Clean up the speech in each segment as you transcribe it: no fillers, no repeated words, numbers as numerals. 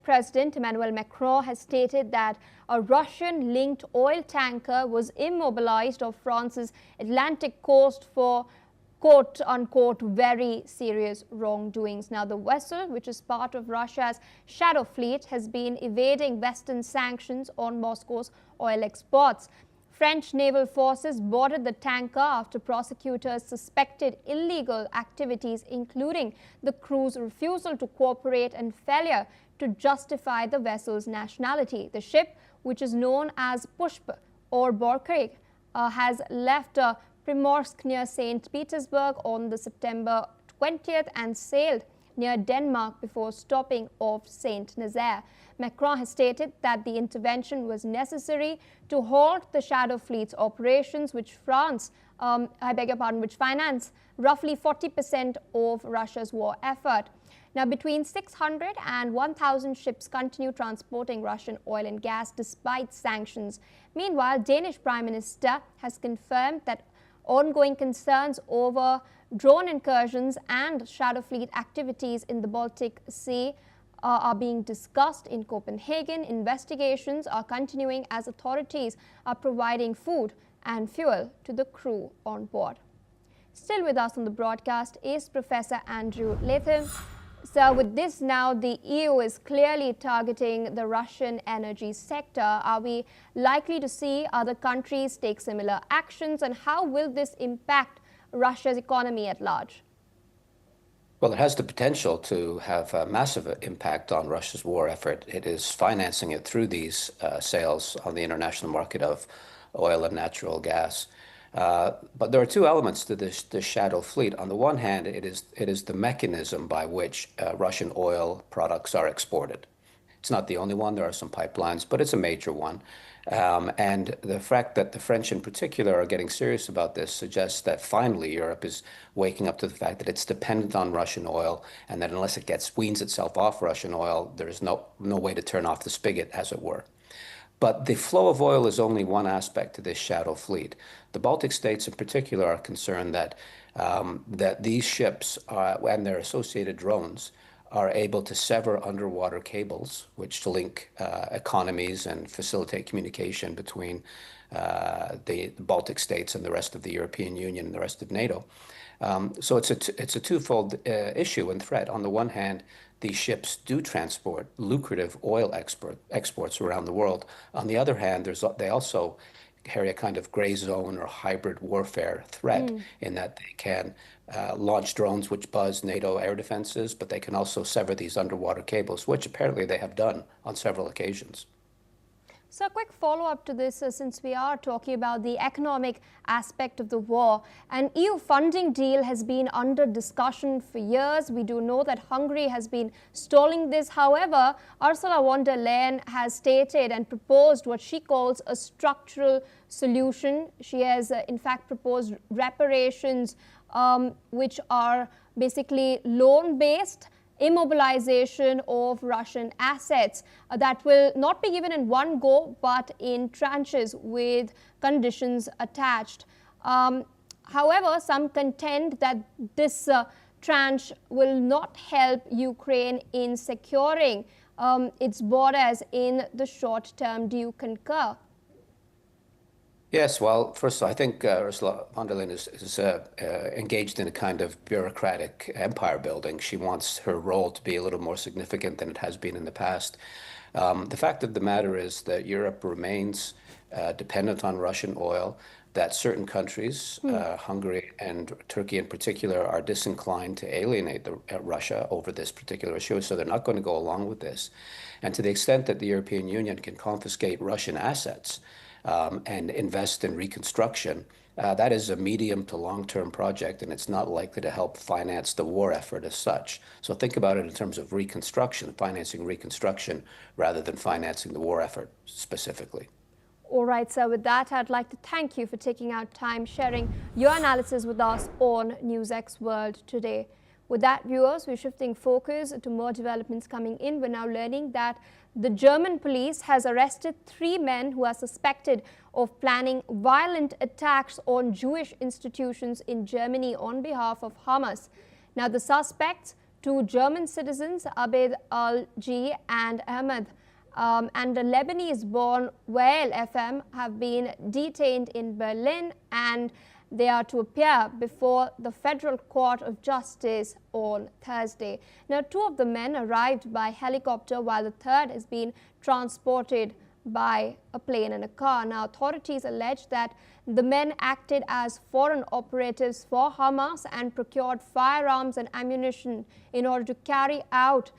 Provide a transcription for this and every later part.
President Emmanuel Macron has stated that a Russian-linked oil tanker was immobilized off France's Atlantic coast for quote-unquote very serious wrongdoings. Now, the vessel, which is part of Russia's shadow fleet, has been evading Western sanctions on Moscow's oil exports. French naval forces boarded the tanker after prosecutors suspected illegal activities, including the crew's refusal to cooperate and failure to justify the vessel's nationality. The ship, which is known as Pushp or Borkrig, has left Primorsk near St. Petersburg on the September 20th and sailed near Denmark before stopping off St. Nazaire. Macron has stated that the intervention was necessary to halt the shadow fleet's operations, which finance roughly 40% of Russia's war effort. Now, between 600 and 1,000 ships continue transporting Russian oil and gas despite sanctions. Meanwhile, Danish Prime Minister has confirmed that ongoing concerns over drone incursions and shadow fleet activities in the Baltic Sea are being discussed in Copenhagen. Investigations are continuing as authorities are providing food and fuel to the crew on board. Still with us on the broadcast is Professor Andrew Latham. So with this now, the EU is clearly targeting the Russian energy sector. Are we likely to see other countries take similar actions, and how will this impact Russia's economy at large? Well, it has the potential to have a massive impact on Russia's war effort. It is financing it through these sales on the international market of oil and natural gas. But there are two elements to this shadow fleet. On the one hand, it is the mechanism by which Russian oil products are exported. It's not the only one. There are some pipelines, but it's a major one. And the fact that the French in particular are getting serious about this suggests that finally Europe is waking up to the fact that it's dependent on Russian oil, and that unless it weans itself off Russian oil, there's no way to turn off the spigot, as it were. But the flow of oil is only one aspect to this shadow fleet. The Baltic states in particular are concerned that these ships and their associated drones are able to sever underwater cables, which link economies and facilitate communication between the Baltic states and the rest of the European Union and the rest of NATO. So it's a twofold issue and threat. On the one hand, these ships do transport lucrative oil exports around the world. On the other hand, they also carry a kind of gray zone or hybrid warfare threat in that they can launch drones which buzz NATO air defenses, but they can also sever these underwater cables, which apparently they have done on several occasions. So a quick follow-up to this, since we are talking about the economic aspect of the war. An EU funding deal has been under discussion for years. We do know that Hungary has been stalling this. However, Ursula von der Leyen has stated and proposed what she calls a structural solution. She has, in fact, proposed reparations, which are basically loan-based, immobilization of Russian assets that will not be given in one go, but in tranches with conditions attached. However, some contend that this tranche will not help Ukraine in securing its borders in the short term. Do you concur? Yes, well, first of all, I think Ursula von der Leyen is engaged in a kind of bureaucratic empire building. She wants her role to be a little more significant than it has been in the past. The fact of the matter is that Europe remains dependent on Russian oil, that certain countries, Hungary and Turkey in particular, are disinclined to alienate Russia over this particular issue, so they're not going to go along with this. And to the extent that the European Union can confiscate Russian assets, and invest in reconstruction, that is a medium to long-term project, and it's not likely to help finance the war effort as such. So think about it in terms of reconstruction, financing reconstruction, rather than financing the war effort specifically. All right, so with that, I'd like to thank you for taking out time sharing your analysis with us on NewsX World today. With that, viewers, we're shifting focus to more developments coming in. We're now learning that the German police has arrested 3 men who are suspected of planning violent attacks on Jewish institutions in Germany on behalf of Hamas. Now, the suspects, two German citizens, Abed Al-Ji and Ahmed, and a Lebanese-born Wael FM, have been detained in Berlin, and they are to appear before the Federal Court of Justice on Thursday. Now, two of the men arrived by helicopter, while the third has been transported by a plane and a car. Now, authorities allege that the men acted as foreign operatives for Hamas and procured firearms and ammunition in order to carry out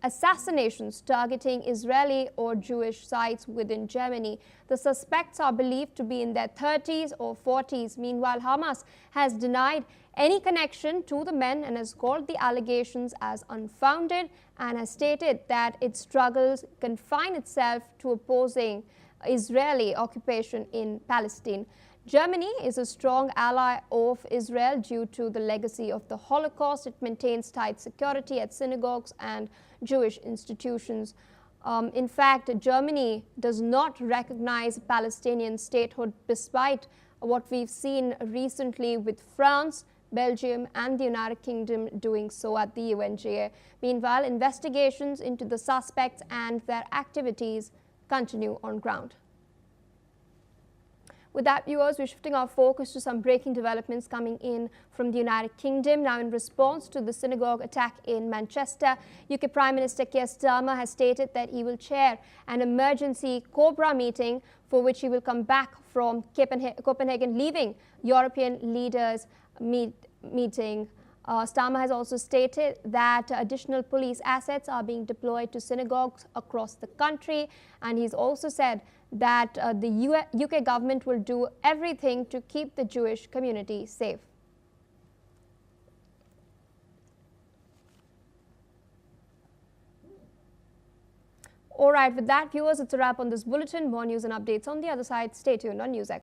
assassinations targeting Israeli or Jewish sites within Germany. The suspects are believed to be in their 30s or 40s. Meanwhile, Hamas has denied any connection to the men and has called the allegations as unfounded, and has stated that its struggles confine itself to opposing Israeli occupation in Palestine. Germany is a strong ally of Israel due to the legacy of the Holocaust. It maintains tight security at synagogues and Jewish institutions. In fact, Germany does not recognize Palestinian statehood, despite what we've seen recently with France, Belgium and the United Kingdom doing so at the UNGA. Meanwhile, investigations into the suspects and their activities continue on ground. With that, viewers, we're shifting our focus to some breaking developments coming in from the United Kingdom. Now, in response to the synagogue attack in Manchester, UK Prime Minister Keir Starmer has stated that he will chair an emergency COBRA meeting, for which he will come back from Copenhagen, leaving European leaders meeting. Starmer has also stated that additional police assets are being deployed to synagogues across the country, and he's also said that the UK government will do everything to keep the Jewish community safe. All right, with that, viewers, it's a wrap on this bulletin. More news and updates on the other side. Stay tuned on NewsX.